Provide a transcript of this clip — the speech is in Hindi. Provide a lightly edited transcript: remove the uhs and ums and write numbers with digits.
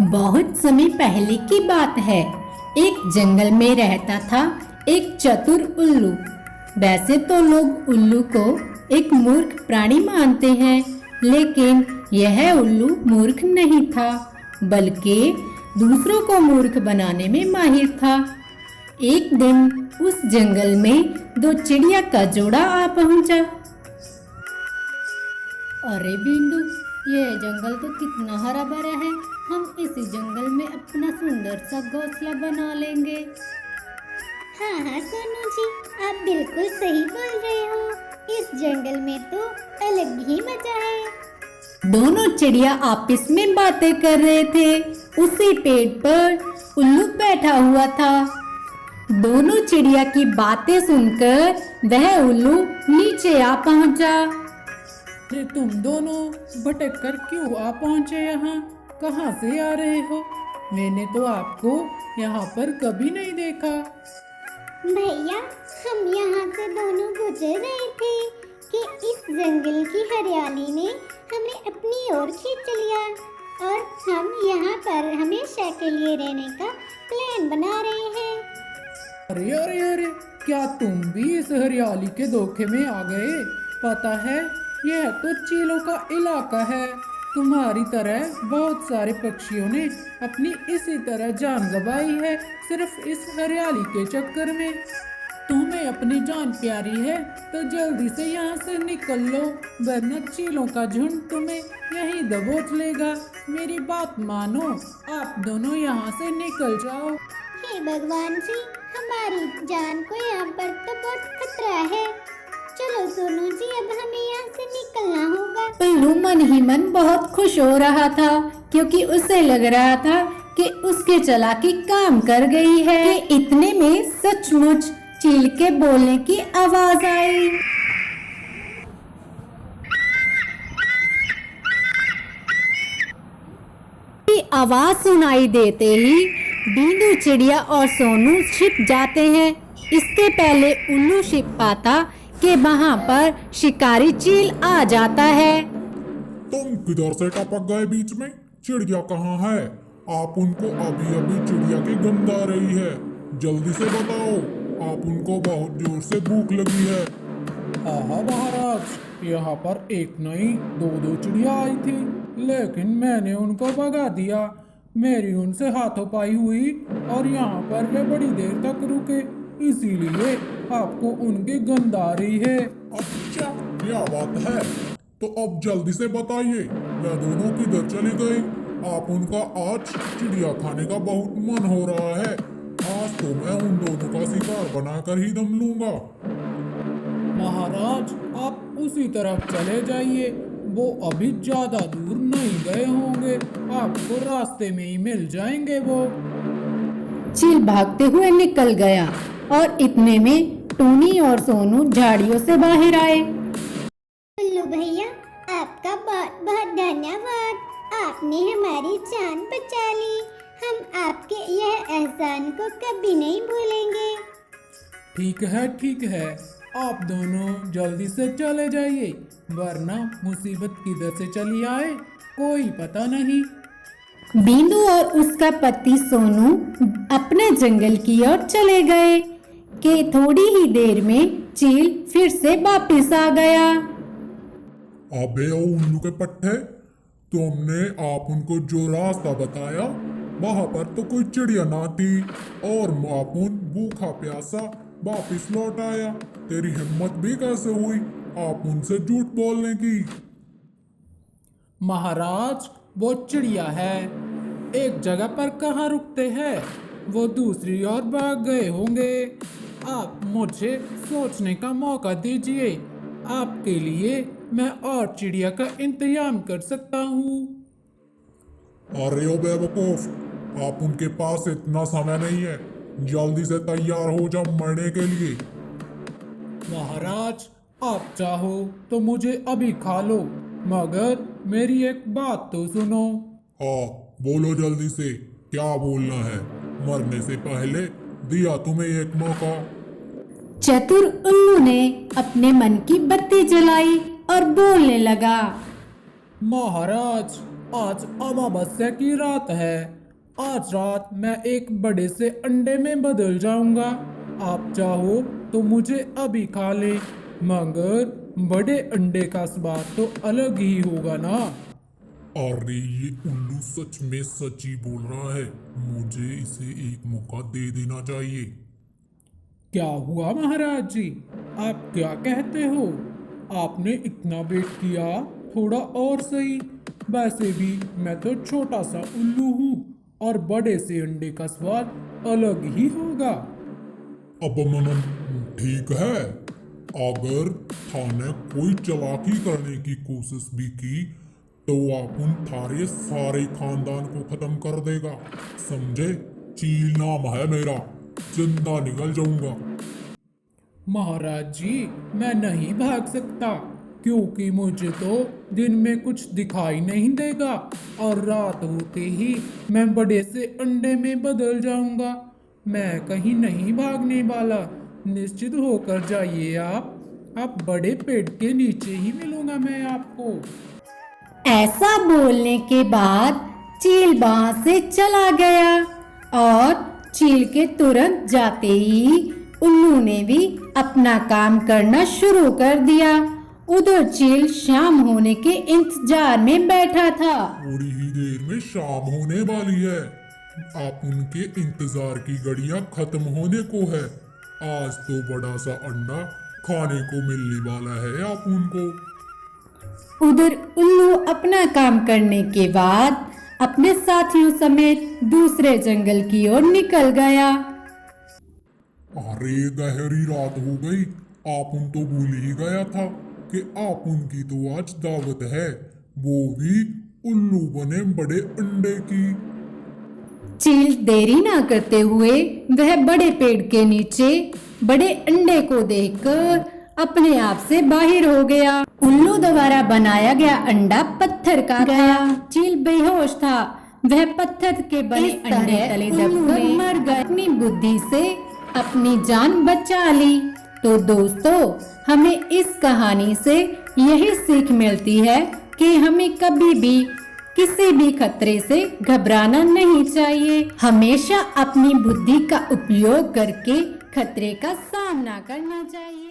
बहुत समय पहले की बात है। एक जंगल में रहता था एक चतुर उल्लू। वैसे तो लोग उल्लू को एक मूर्ख प्राणी मानते हैं, लेकिन यह उल्लू मूर्ख नहीं था, बल्कि दूसरों को मूर्ख बनाने में माहिर था। एक दिन उस जंगल में दो चिड़िया का जोड़ा आ पहुंचा। अरे बिंदु, यह जंगल तो कितना हरा भरा है। हम इसी जंगल में अपना सुंदर सा घोंसला बना लेंगे। हाँ हाँ सोनू जी, आप बिल्कुल सही बोल रहे हो। इस जंगल में तो अलग ही मजा है। दोनों चिड़िया आपस में बातें कर रहे थे। उसी पेड़ पर उल्लू बैठा हुआ था। दोनों चिड़िया की बातें सुनकर वह उल्लू नीचे आ पहुंचा। अरे तुम दोनों भटक कर क्यों आ पहुंचे यहाँ? कहाँ से आ रहे हो? मैंने तो आपको यहाँ पर कभी नहीं देखा। भैया, हम यहाँ से दोनों गुजर रहे थे कि इस जंगल की हरियाली ने हमें अपनी ओर खींच लिया और हम यहाँ पर हमेशा के लिए रहने का प्लान बना रहे हैं। अरे अरे अरे, क्या तुम भी इस हरियाली के धोखे में आ गए? पता है, यह तो चीलों का इलाका है। तुम्हारी तरह बहुत सारे पक्षियों ने अपनी इसी तरह जान गंवाई है, सिर्फ इस हरियाली के चक्कर में। तुम्हें अपनी जान प्यारी है तो जल्दी से यहाँ से निकल लो, वरना चीलों का झुंड तुम्हें यहीं दबोच लेगा। मेरी बात मानो, आप दोनों यहाँ से निकल जाओ। हे भगवान जी, हमारी जान को यहाँ पर तो बहुत खतरा है। चलो सोनू जी, अब हमें यहाँ से निकलना होगा। उल्लू मन ही मन बहुत खुश हो रहा था, क्योंकि उसे लग रहा था कि उसके चालाकी काम कर गई है। कि इतने में सचमुच चील के बोलने की आवाज आई। आवाज सुनाई देते ही बिंदु चिड़िया और सोनू छिप जाते हैं। इसके पहले उल्लू छिप पाता कि वहाँ पर शिकारी चील आ जाता है। तुम किधर से टपक गए बीच में? चिड़िया कहाँ है? आप उनको अभी अभी चिड़िया की गंध आ रही है। जल्दी से बताओ, आप उनको बहुत जोर से भूख लगी है। हाँ महाराज, यहाँ पर एक नहीं दो चिड़िया आई थी, लेकिन मैंने उनको भगा दिया। मेरी उनसे हाथोपाई हुई और यहाँ पर वे बड़ी देर तक रुके, इसीलिए आपको उनकी गंध आ रही है। अच्छा, क्या बात है? तो अब जल्दी से बताइए, वह दोनों किधर चले गए? आप उनका आज चिड़िया खाने का बहुत मन हो रहा है। आज तो मैं उन दोनों का शिकार बनाकर ही दम लूंगा। महाराज, आप उसी तरफ चले जाइए, वो अभी ज्यादा दूर नहीं गए होंगे, आपको रास्ते में ही मिल जाएंगे वो। चील भागते हुए निकल गया और इतने में टूनी और सोनू झाड़ियों से बाहर आए। उल्लू भैया, आपका बहुत बहुत धन्यवाद। आपने हमारी जान बचा ली। हम आपके यह एहसान को कभी नहीं भूलेंगे। ठीक है, आप दोनों जल्दी से चले जाइए, वरना मुसीबत किधर से चली आए कोई पता नहीं। बिंदु और उसका पति सोनू अपने जंगल की ओर चले गए कि थोड़ी ही देर में चील फिर से वापस आ गया। अबे ओ उल्लू के पट्टे, तुमने आप उनको जो रास्ता बताया वहां पर तो कोई चिड़िया ना थी और मापून भूखा प्यासा वापिस लौट आया। तेरी हिम्मत भी कैसे हुई आप उनसे झूठ बोलने की? महाराज, वो चिड़िया है, एक जगह पर कहाँ रुकते हैं, वो दूसरी ओर भाग गए होंगे। आप मुझे सोचने का मौका दीजिए, आपके लिए मैं और चिड़िया का इंतजाम कर सकता हूँ। अरे ओ बेवकूफ, आप उनके पास इतना समय नहीं है। जल्दी से तैयार हो जाओ मरने के लिए। महाराज, आप चाहो तो मुझे अभी खा लो, मगर मेरी एक बात तो सुनो। हाँ, बोलो जल्दी से, क्या बोलना है? मरने से पहले दिया तुम्हें एक मौका। चतुर उल्लू ने अपने मन की बत्ती जलाई और बोलने लगा। महाराज, आज अमावस्या की रात है। आज रात मैं एक बड़े से अंडे में बदल जाऊंगा। आप चाहो तो मुझे अभी खा ले, मगर बड़े अंडे का स्वाद तो अलग ही होगा ना। अरे ये उल्लू सच में सच ही बोल रहा है, मुझे इसे एक मौका दे देना चाहिए। क्या हुआ महाराज जी, आप क्या कहते हो? आपने इतना वेट किया, थोड़ा और सही। वैसे भी मैं तो छोटा सा उल्लू हूँ और बड़े से अंडे का स्वाद अलग ही होगा। अब मनन ठीक है, अगर थाने कोई चालाकी करने की कोशिश भी की तो आप उन थारे सारे खानदान को खत्म कर देगा, समझे? चील नाम है मेरा, जिंदा निकल जाऊंगा। महाराज जी, मैं नहीं भाग सकता, क्योंकि मुझे तो दिन में कुछ दिखाई नहीं देगा और रात होते ही मैं बड़े से अंडे में बदल जाऊंगा। मैं कहीं नहीं भागने वाला, निश्चित होकर जाइए आप बड़े पेड़ के नीचे ही मिलूंगा मैं आपको। ऐसा बोलने के बाद चील वहां से चला गया और चील के तुरंत जाते ही उल्लू ने भी अपना काम करना शुरू कर दिया। उधर चील शाम होने के इंतजार में बैठा था। थोड़ी ही देर में शाम होने वाली है, आप उनके इंतजार की घड़ियां खत्म होने को है। आज तो बड़ा सा अंडा खाने को मिलने वाला है आप उनको। उधर उल्लू अपना काम करने के बाद अपने साथियों समेत दूसरे जंगल की ओर निकल गया। अरे गहरी रात हो गई, आप उन तो भूल ही गया था कि आप उनकी तो आज दावत है, वो भी उल्लू बने बड़े अंडे की। चील देरी ना करते हुए वह बड़े पेड़ के नीचे बड़े अंडे को देखकर अपने आप से बाहर हो गया। उल्लू द्वारा बनाया गया अंडा पत्थर का गया। चील बेहोश था, वह पत्थर के बने अंडे तले दबकर मर गया। अपनी बुद्धि से अपनी जान बचा ली। तो दोस्तों, हमें इस कहानी से यही सीख मिलती है कि हमें कभी भी किसी भी खतरे से घबराना नहीं चाहिए। हमेशा अपनी बुद्धि का उपयोग करके खतरे का सामना करना चाहिए।